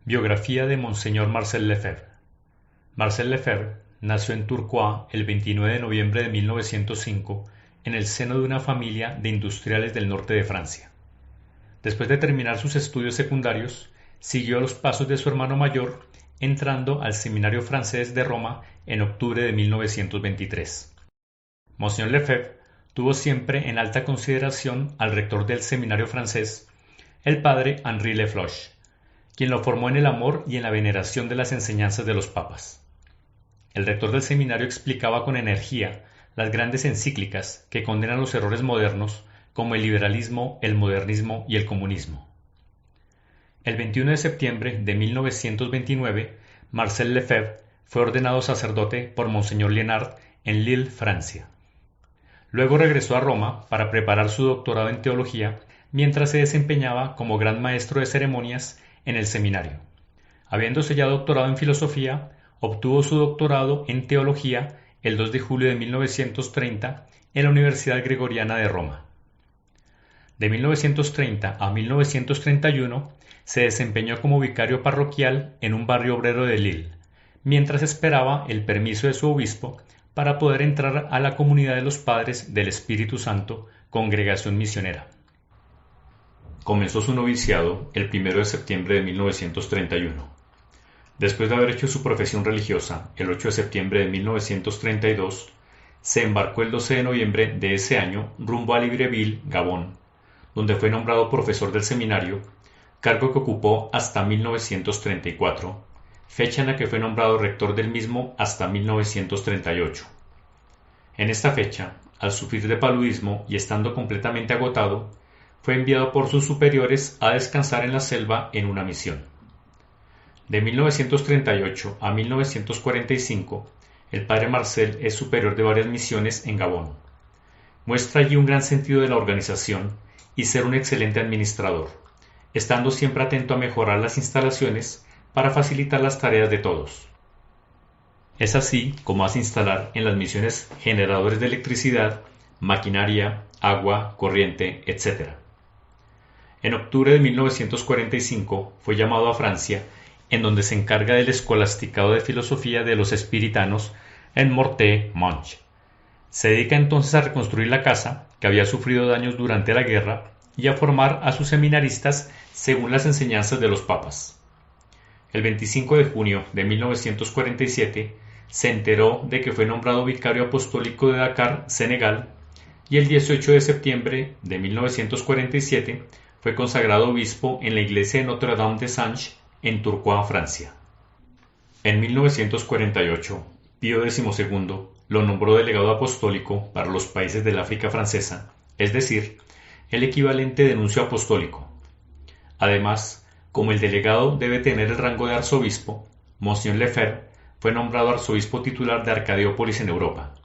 Biografía de Monseñor Marcel Lefebvre. Marcel Lefebvre nació en Tourcoing el 29 de noviembre de 1905 en el seno de una familia de industriales del norte de Francia. Después de terminar sus estudios secundarios, siguió los pasos de su hermano mayor, entrando al Seminario Francés de Roma en octubre de 1923. Monseñor Lefebvre tuvo siempre en alta consideración al rector del seminario francés, el padre Henri Lefloche, quien lo formó en el amor y en la veneración de las enseñanzas de los papas. El rector del seminario explicaba con energía las grandes encíclicas que condenan los errores modernos como el liberalismo, el modernismo y el comunismo. El 21 de septiembre de 1929, Marcel Lefebvre fue ordenado sacerdote por Monseñor Liénard en Lille, Francia. Luego regresó a Roma para preparar su doctorado en teología mientras se desempeñaba como gran maestro de ceremonias en el seminario. Habiéndose ya doctorado en filosofía, obtuvo su doctorado en teología el 2 de julio de 1930 en la Universidad Gregoriana de Roma. De 1930 a 1931 se desempeñó como vicario parroquial en un barrio obrero de Lille, mientras esperaba el permiso de su obispo para poder entrar a la comunidad de los Padres del Espíritu Santo, congregación misionera. Comenzó su noviciado el 1 de septiembre de 1931. Después de haber hecho su profesión religiosa el 8 de septiembre de 1932, se embarcó el 12 de noviembre de ese año rumbo a Libreville, Gabón, donde fue nombrado profesor del seminario, cargo que ocupó hasta 1934, fecha en la que fue nombrado rector del mismo hasta 1938. En esta fecha, al sufrir de paludismo y estando completamente agotado, fue enviado por sus superiores a descansar en la selva en una misión. De 1938 a 1945, el padre Marcel es superior de varias misiones en Gabón. Muestra allí un gran sentido de la organización y ser un excelente administrador, estando siempre atento a mejorar las instalaciones para facilitar las tareas de todos. Es así como hace instalar en las misiones generadores de electricidad, maquinaria, agua, corriente, etc. En octubre de 1945 fue llamado a Francia, en donde se encarga del escolasticado de filosofía de los espiritanos en Morte-Manche. Se dedica entonces a reconstruir la casa, que había sufrido daños durante la guerra, y a formar a sus seminaristas según las enseñanzas de los papas. El 25 de junio de 1947 se enteró de que fue nombrado vicario apostólico de Dakar, Senegal, y el 18 de septiembre de 1947 fue consagrado obispo en la iglesia de Notre-Dame de Sange, en Tourcoing, Francia. En 1948, Pío XII lo nombró delegado apostólico para los países del África francesa, es decir, el equivalente de nuncio apostólico. Además, como el delegado debe tener el rango de arzobispo, Monseñor Lefebvre fue nombrado arzobispo titular de Arcadiópolis en Europa.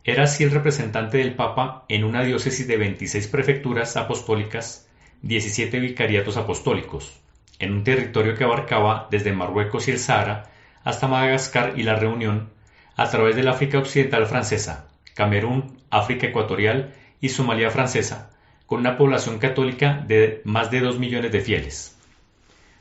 Era así el representante del Papa en una diócesis de 26 prefecturas apostólicas, 17 vicariatos apostólicos, en un territorio que abarcaba desde Marruecos y el Sahara hasta Madagascar y la Reunión, a través del África Occidental francesa, Camerún, África Ecuatorial y Somalia francesa, con una población católica de más de 2 millones de fieles.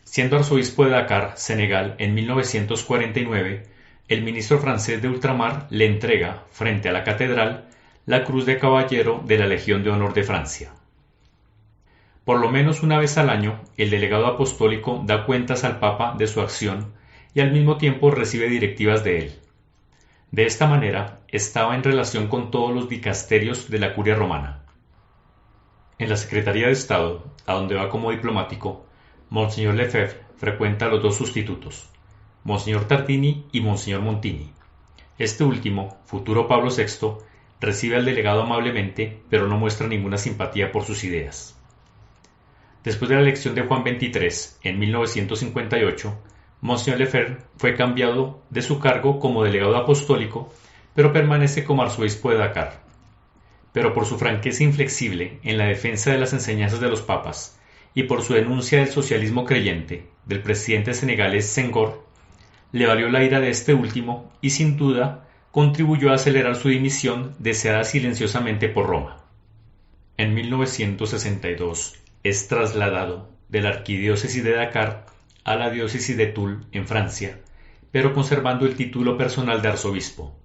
Siendo arzobispo de Dakar, Senegal, en 1949, el ministro francés de Ultramar le entrega, frente a la catedral, la Cruz de Caballero de la Legión de Honor de Francia. Por lo menos una vez al año, el delegado apostólico da cuentas al Papa de su acción y al mismo tiempo recibe directivas de él. De esta manera, estaba en relación con todos los dicasterios de la Curia romana. En la Secretaría de Estado, a donde va como diplomático, Monseñor Lefebvre frecuenta a los dos sustitutos, Monseñor Tardini y Monseñor Montini. Este último, futuro Pablo VI, recibe al delegado amablemente, pero no muestra ninguna simpatía por sus ideas. Después de la elección de Juan XXIII, en 1958, Monseñor Lefebvre fue cambiado de su cargo como delegado apostólico, pero permanece como arzobispo de Dakar. Pero por su franqueza inflexible en la defensa de las enseñanzas de los papas y por su denuncia del socialismo creyente del presidente senegalés Senghor, le valió la ira de este último y sin duda contribuyó a acelerar su dimisión deseada silenciosamente por Roma. En 1962 es trasladado de la arquidiócesis de Dakar a la diócesis de Toul, en Francia, pero conservando el título personal de arzobispo.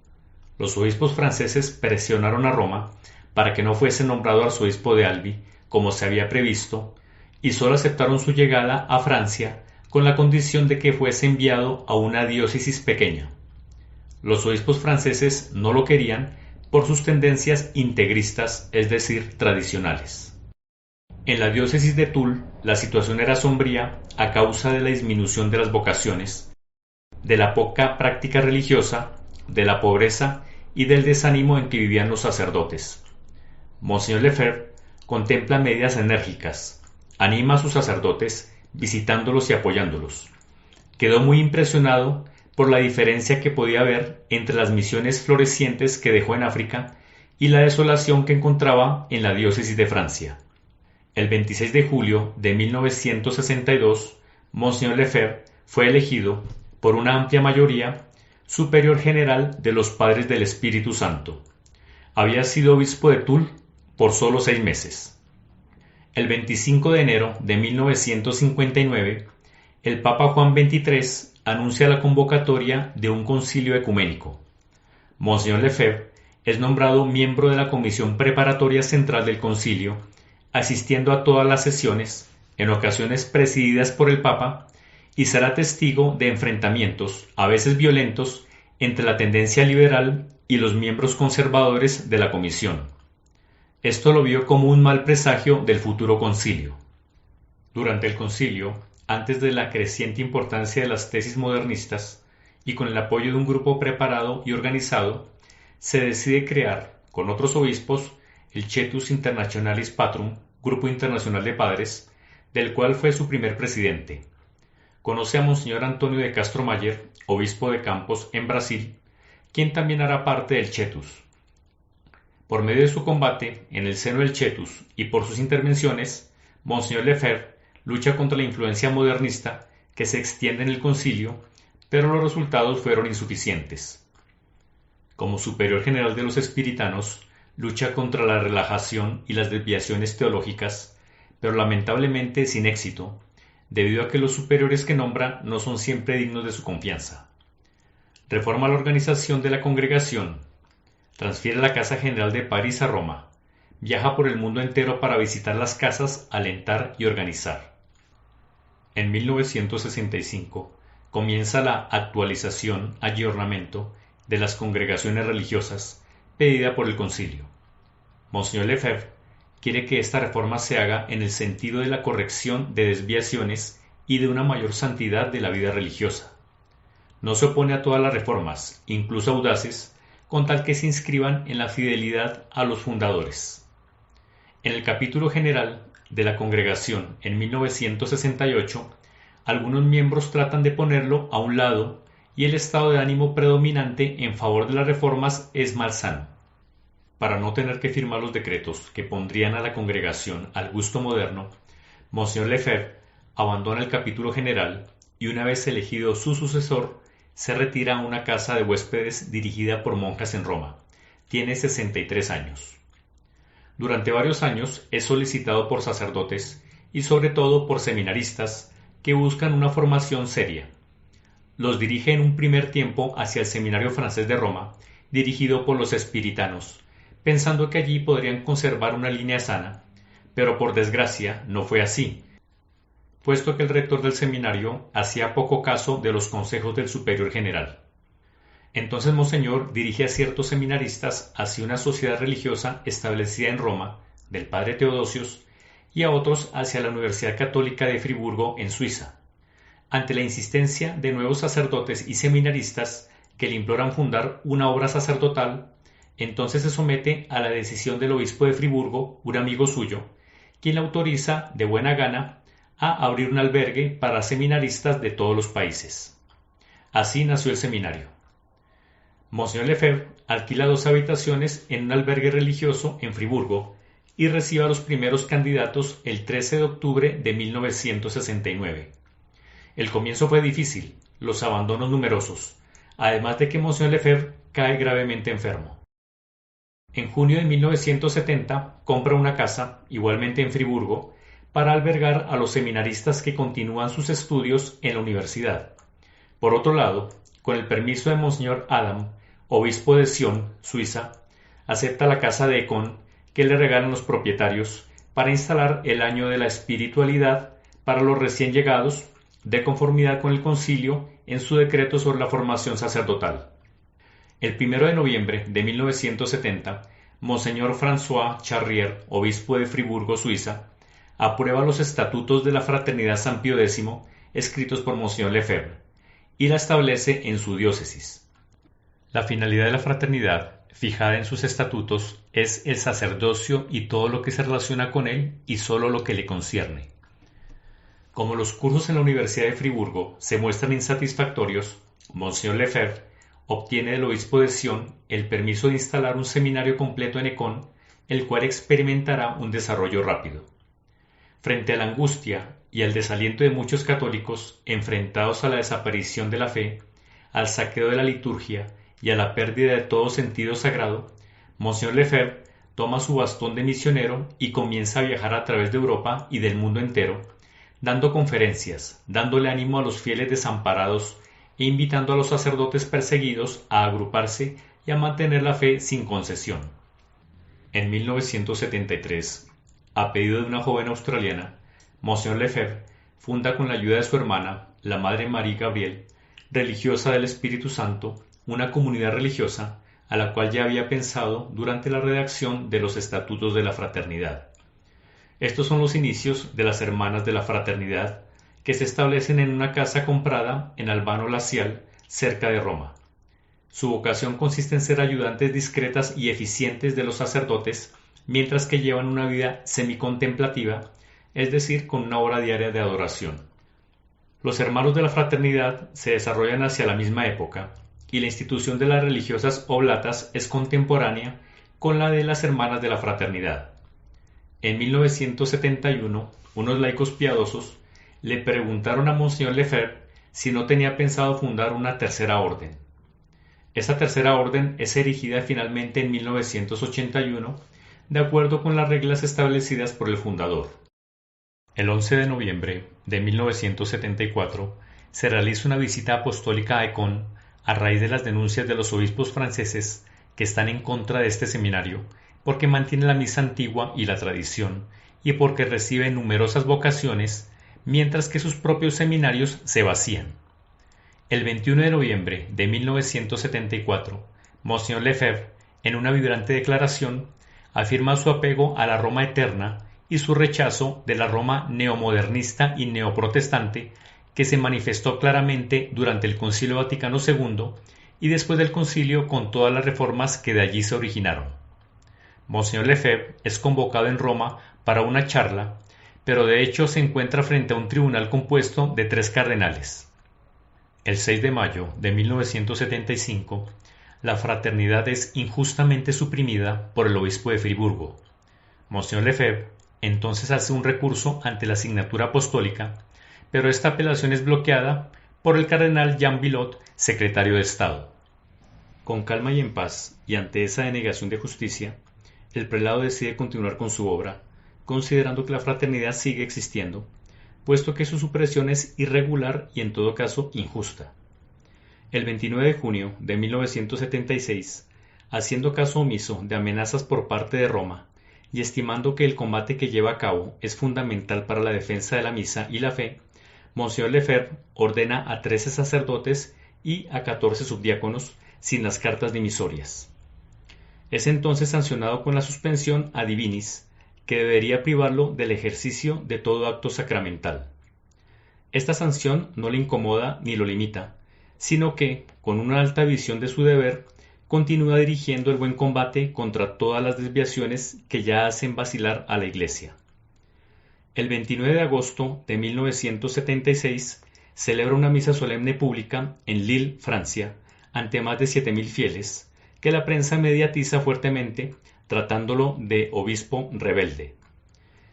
Los obispos franceses presionaron a Roma para que no fuese nombrado arzobispo de Albi, como se había previsto, y solo aceptaron su llegada a Francia con la condición de que fuese enviado a una diócesis pequeña. Los obispos franceses no lo querían por sus tendencias integristas, es decir, tradicionales. En la diócesis de Toul, la situación era sombría a causa de la disminución de las vocaciones, de la poca práctica religiosa, de la pobreza y del desánimo en que vivían los sacerdotes. Monseñor Lefebvre contempla medidas enérgicas, anima a sus sacerdotes visitándolos y apoyándolos. Quedó muy impresionado por la diferencia que podía haber entre las misiones florecientes que dejó en África y la desolación que encontraba en la diócesis de Francia. El 26 de julio de 1962, Monseñor Lefebvre fue elegido, por una amplia mayoría, superior general de los Padres del Espíritu Santo. Había sido obispo de Toul por solo 6 meses. El 25 de enero de 1959, el Papa Juan XXIII anuncia la convocatoria de un concilio ecuménico. Monseñor Lefebvre es nombrado miembro de la Comisión Preparatoria Central del Concilio, asistiendo a todas las sesiones, en ocasiones presididas por el Papa, y será testigo de enfrentamientos, a veces violentos, entre la tendencia liberal y los miembros conservadores de la Comisión. Esto lo vio como un mal presagio del futuro concilio. Durante el concilio, antes de la creciente importancia de las tesis modernistas, y con el apoyo de un grupo preparado y organizado, se decide crear, con otros obispos, el Cetus Internationalis Patrum, Grupo Internacional de Padres, del cual fue su primer presidente. Conoce a Monseñor Antonio de Castro Mayer, obispo de Campos, en Brasil, quien también hará parte del Cetus. Por medio de su combate en el seno del Cetus y por sus intervenciones, Monseñor Lefebvre lucha contra la influencia modernista que se extiende en el concilio, pero los resultados fueron insuficientes. Como superior general de los espiritanos, lucha contra la relajación y las desviaciones teológicas, pero lamentablemente sin éxito, debido a que los superiores que nombra no son siempre dignos de su confianza. Reforma la organización de la congregación, transfiere la Casa General de París a Roma, viaja por el mundo entero para visitar las casas, alentar y organizar. En 1965 comienza la actualización, ayornamiento de las congregaciones religiosas pedida por el concilio. Monseñor Lefebvre quiere que esta reforma se haga en el sentido de la corrección de desviaciones y de una mayor santidad de la vida religiosa. No se opone a todas las reformas, incluso audaces, con tal que se inscriban en la fidelidad a los fundadores. En el capítulo general de la congregación en 1968, algunos miembros tratan de ponerlo a un lado y el estado de ánimo predominante en favor de las reformas es malsano. Para no tener que firmar los decretos que pondrían a la congregación al gusto moderno, Monseñor Lefebvre abandona el capítulo general y una vez elegido su sucesor, se retira a una casa de huéspedes dirigida por monjas en Roma. Tiene 63 años. Durante varios años es solicitado por sacerdotes y sobre todo por seminaristas que buscan una formación seria. Los dirige en un primer tiempo hacia el Seminario Francés de Roma, dirigido por los espiritanos, pensando que allí podrían conservar una línea sana, pero por desgracia no fue así, puesto que el rector del seminario hacía poco caso de los consejos del superior general. Entonces Monseñor dirige a ciertos seminaristas hacia una sociedad religiosa establecida en Roma, del padre Teodosios, y a otros hacia la Universidad Católica de Friburgo, en Suiza. Ante la insistencia de nuevos sacerdotes y seminaristas que le imploran fundar una obra sacerdotal, entonces se somete a la decisión del obispo de Friburgo, un amigo suyo, quien le autoriza de buena gana a abrir un albergue para seminaristas de todos los países. Así nació el seminario. Monseñor Lefebvre alquila 2 habitaciones en un albergue religioso en Friburgo y recibe a los primeros candidatos el 13 de octubre de 1969. El comienzo fue difícil, los abandonos numerosos, además de que Monseñor Lefebvre cae gravemente enfermo. En junio de 1970 compra una casa, igualmente en Friburgo, para albergar a los seminaristas que continúan sus estudios en la universidad. Por otro lado, con el permiso de Monseñor Adam, obispo de Sion, Suiza, acepta la casa de Econ que le regalan los propietarios para instalar el año de la espiritualidad para los recién llegados, de conformidad con el concilio en su decreto sobre la formación sacerdotal. El 1 de noviembre de 1970, Monseñor François Charrier, obispo de Friburgo, Suiza, aprueba los estatutos de la Fraternidad San Pío X, escritos por Monseñor Lefebvre, y la establece en su diócesis. La finalidad de la fraternidad, fijada en sus estatutos, es el sacerdocio y todo lo que se relaciona con él y solo lo que le concierne. Como los cursos en la Universidad de Friburgo se muestran insatisfactorios, Monseñor Lefebvre obtiene del obispo de Sion el permiso de instalar un seminario completo en Econ, el cual experimentará un desarrollo rápido. Frente a la angustia y al desaliento de muchos católicos enfrentados a la desaparición de la fe, al saqueo de la liturgia y a la pérdida de todo sentido sagrado, Monseñor Lefebvre toma su bastón de misionero y comienza a viajar a través de Europa y del mundo entero, dando conferencias, dándole ánimo a los fieles desamparados e invitando a los sacerdotes perseguidos a agruparse y a mantener la fe sin concesión. En 1973, a pedido de una joven australiana, Monseñor Lefebvre funda con la ayuda de su hermana, la Madre Marie Gabriel, religiosa del Espíritu Santo, una comunidad religiosa a la cual ya había pensado durante la redacción de los Estatutos de la Fraternidad. Estos son los inicios de las Hermanas de la Fraternidad, que se establecen en una casa comprada en Albano Lazial, cerca de Roma. Su vocación consiste en ser ayudantes discretas y eficientes de los sacerdotes, mientras que llevan una vida semicontemplativa, es decir, con una hora diaria de adoración. Los hermanos de la fraternidad se desarrollan hacia la misma época, y la institución de las religiosas oblatas es contemporánea con la de las hermanas de la fraternidad. En 1971, unos laicos piadosos le preguntaron a Monseñor Lefebvre si no tenía pensado fundar una tercera orden. Esta tercera orden es erigida finalmente en 1981, de acuerdo con las reglas establecidas por el fundador. El 11 de noviembre de 1974 se realiza una visita apostólica a Econ a raíz de las denuncias de los obispos franceses que están en contra de este seminario porque mantiene la misa antigua y la tradición y porque recibe numerosas vocaciones mientras que sus propios seminarios se vacían. El 21 de noviembre de 1974, Monseñor Lefebvre, en una vibrante declaración, afirma su apego a la Roma eterna y su rechazo de la Roma neomodernista y neoprotestante que se manifestó claramente durante el Concilio Vaticano II y después del concilio con todas las reformas que de allí se originaron. Monseñor Lefebvre es convocado en Roma para una charla, pero de hecho se encuentra frente a un tribunal compuesto de 3 cardenales. El 6 de mayo de 1975, la fraternidad es injustamente suprimida por el obispo de Friburgo. Monseñor Lefebvre entonces hace un recurso ante la Signatura Apostólica, pero esta apelación es bloqueada por el cardenal Jean Villot, secretario de Estado. Con calma y en paz, y ante esa denegación de justicia, el prelado decide continuar con su obra, considerando que la fraternidad sigue existiendo, puesto que su supresión es irregular y en todo caso injusta. El 29 de junio de 1976, haciendo caso omiso de amenazas por parte de Roma y estimando que el combate que lleva a cabo es fundamental para la defensa de la misa y la fe, Monseñor Lefebvre ordena a 13 sacerdotes y a 14 subdiáconos sin las cartas dimisorias. Es entonces sancionado con la suspensión ad divinis, que debería privarlo del ejercicio de todo acto sacramental. Esta sanción no le incomoda ni lo limita, sino que, con una alta visión de su deber, continúa dirigiendo el buen combate contra todas las desviaciones que ya hacen vacilar a la Iglesia. El 29 de agosto de 1976 celebra una misa solemne pública en Lille, Francia, ante más de 7.000 fieles, que la prensa mediatiza fuertemente, tratándolo de obispo rebelde.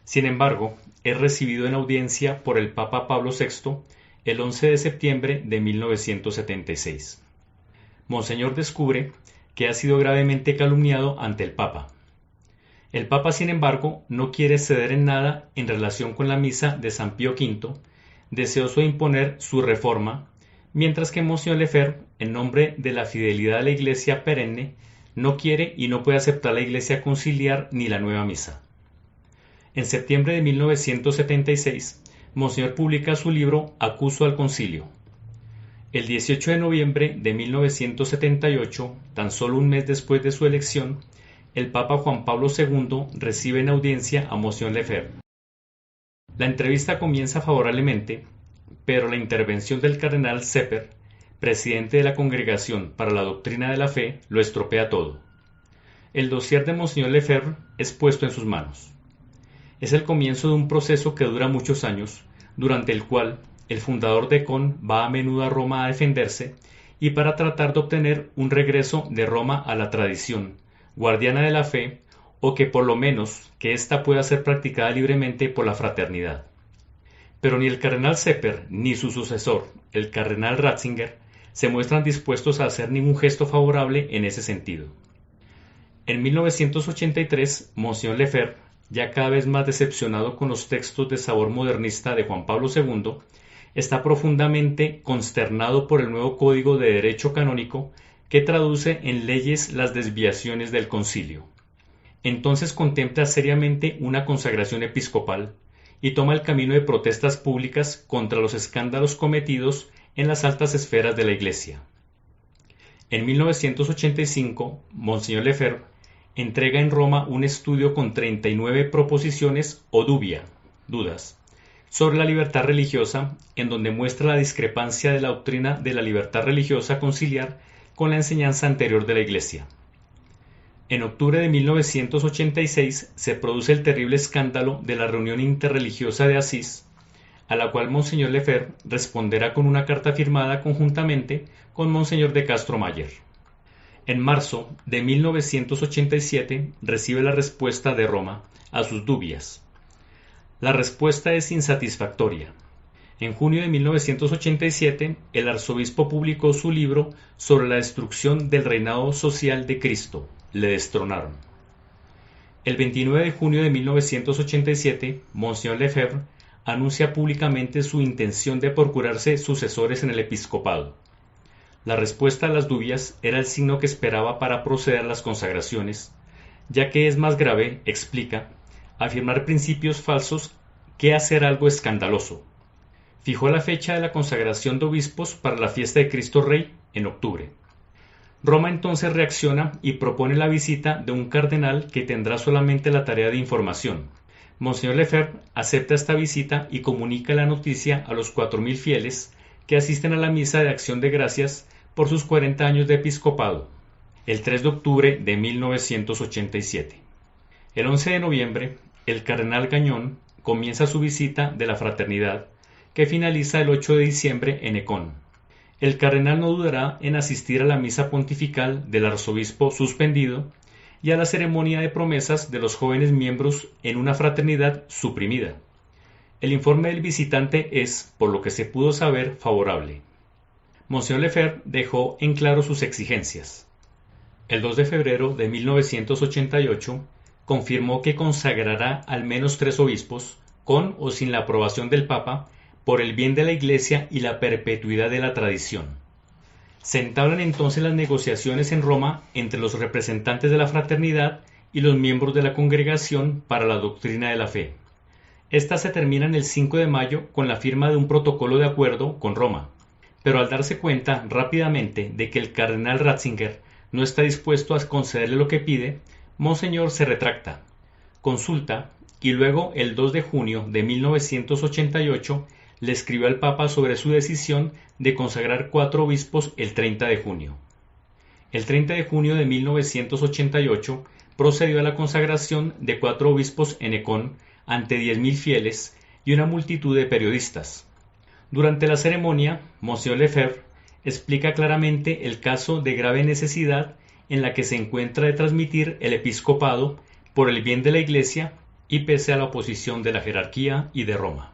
Sin embargo, es recibido en audiencia por el Papa Pablo VI el 11 de septiembre de 1976. Monseñor descubre que ha sido gravemente calumniado ante el Papa. El Papa, sin embargo, no quiere ceder en nada en relación con la misa de San Pío V, deseoso de imponer su reforma, mientras que Monsignor Lefebvre, en nombre de la fidelidad a la Iglesia perenne, no quiere y no puede aceptar la Iglesia conciliar ni la nueva misa. En septiembre de 1976, Monsignor publica su libro Acuso al Concilio. El 18 de noviembre de 1978, tan solo un mes después de su elección, el Papa Juan Pablo II recibe en audiencia a Monsignor Lefebvre. La entrevista comienza favorablemente, pero la intervención del cardenal Sepper, presidente de la Congregación para la Doctrina de la Fe, lo estropea todo. El dossier de Monsignor Lefebvre es puesto en sus manos. Es el comienzo de un proceso que dura muchos años, durante el cual el fundador de Econ va a menudo a Roma a defenderse y para tratar de obtener un regreso de Roma a la tradición, guardiana de la fe, o que por lo menos que ésta pueda ser practicada libremente por la fraternidad. Pero ni el cardenal Sepper ni su sucesor, el cardenal Ratzinger, se muestran dispuestos a hacer ningún gesto favorable en ese sentido. En 1983, Monsignor Lefebvre, ya cada vez más decepcionado con los textos de sabor modernista de Juan Pablo II, está profundamente consternado por el nuevo Código de Derecho Canónico que traduce en leyes las desviaciones del concilio. Entonces contempla seriamente una consagración episcopal y toma el camino de protestas públicas contra los escándalos cometidos en las altas esferas de la Iglesia. En 1985, Monsignor Lefebvre entrega en Roma un estudio con 39 proposiciones o dubia, dudas, sobre la libertad religiosa, en donde muestra la discrepancia de la doctrina de la libertad religiosa conciliar con la enseñanza anterior de la Iglesia. En octubre de 1986 se produce el terrible escándalo de la reunión interreligiosa de Asís, a la cual Monsignor Lefebvre responderá con una carta firmada conjuntamente con Monseñor de Castro Mayer. En marzo de 1987 recibe la respuesta de Roma a sus dubias. La respuesta es insatisfactoria. En junio de 1987, el arzobispo publicó su libro sobre la destrucción del reinado social de Cristo. Le destronaron. El 29 de junio de 1987, Monsignor Lefebvre anuncia públicamente su intención de procurarse sucesores en el episcopado. La respuesta a las dubias era el signo que esperaba para proceder a las consagraciones, ya que es más grave, explica, afirmar principios falsos que hacer algo escandaloso. Fijó la fecha de la consagración de obispos para la fiesta de Cristo Rey en octubre. Roma entonces reacciona y propone la visita de un cardenal que tendrá solamente la tarea de información. Monsignor Lefebvre acepta esta visita y comunica la noticia a los 4.000 fieles que asisten a la misa de acción de gracias por sus 40 años de episcopado, el 3 de octubre de 1987. El 11 de noviembre, el cardenal Gagnon comienza su visita de la fraternidad, que finaliza el 8 de diciembre en Econ. El cardenal no dudará en asistir a la misa pontifical del arzobispo suspendido y a la ceremonia de promesas de los jóvenes miembros en una fraternidad suprimida. El informe del visitante es, por lo que se pudo saber, favorable. Monsignor Lefebvre dejó en claro sus exigencias. El 2 de febrero de 1988 confirmó que consagrará al menos 3 obispos, con o sin la aprobación del Papa, por el bien de la Iglesia y la perpetuidad de la tradición. Se entablan entonces las negociaciones en Roma entre los representantes de la fraternidad y los miembros de la Congregación para la Doctrina de la Fe. Estas se terminan el 5 de mayo con la firma de un protocolo de acuerdo con Roma, pero al darse cuenta rápidamente de que el cardenal Ratzinger no está dispuesto a concederle lo que pide, Monseñor se retracta, consulta y luego el 2 de junio de 1988 le escribió al Papa sobre su decisión de consagrar 4 obispos el 30 de junio. El 30 de junio de 1988 procedió a la consagración de 4 obispos en Econ ante 10.000 fieles y una multitud de periodistas. Durante la ceremonia, Monsignor Lefebvre explica claramente el caso de grave necesidad en la que se encuentra de transmitir el episcopado por el bien de la Iglesia y pese a la oposición de la jerarquía y de Roma.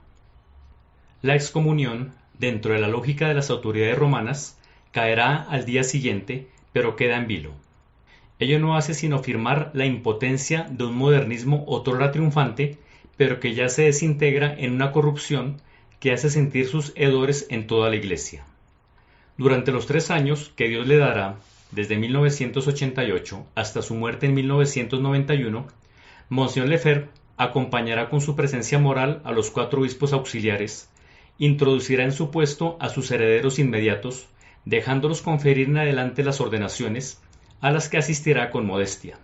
La excomunión, dentro de la lógica de las autoridades romanas, caerá al día siguiente, pero queda en vilo. Ello no hace sino afirmar la impotencia de un modernismo otrora triunfante, pero que ya se desintegra en una corrupción que hace sentir sus hedores en toda la Iglesia. Durante los 3 años que Dios le dará, desde 1988 hasta su muerte en 1991, Monsignor Lefebvre acompañará con su presencia moral a los 4 obispos auxiliares, introducirá en su puesto a sus herederos inmediatos, dejándolos conferir en adelante las ordenaciones, a las que asistirá con modestia.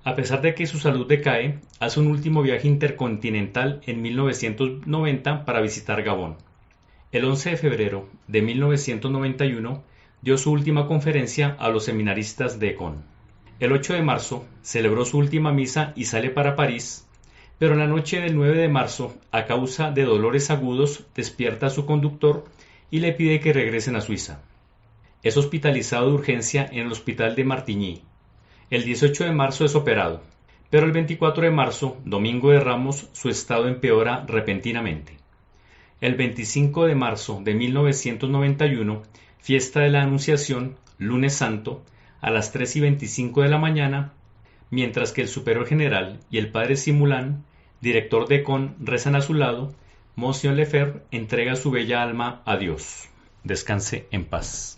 A pesar de que su salud decae, hace un último viaje intercontinental en 1990 para visitar Gabón. El 11 de febrero de 1991 dio su última conferencia a los seminaristas de Econ. El 8 de marzo celebró su última misa y sale para París, pero en la noche del 9 de marzo, a causa de dolores agudos, despierta a su conductor y le pide que regresen a Suiza. Es hospitalizado de urgencia en el hospital de Martigny. El 18 de marzo es operado, pero el 24 de marzo, domingo de Ramos, su estado empeora repentinamente. El 25 de marzo de 1991, fiesta de la Anunciación, lunes santo, a las 3:25 de la mañana, mientras que el superior general y el padre Simulán, director de Econ, rezan a su lado, Monsignor Lefebvre entrega su bella alma a Dios. Descanse en paz.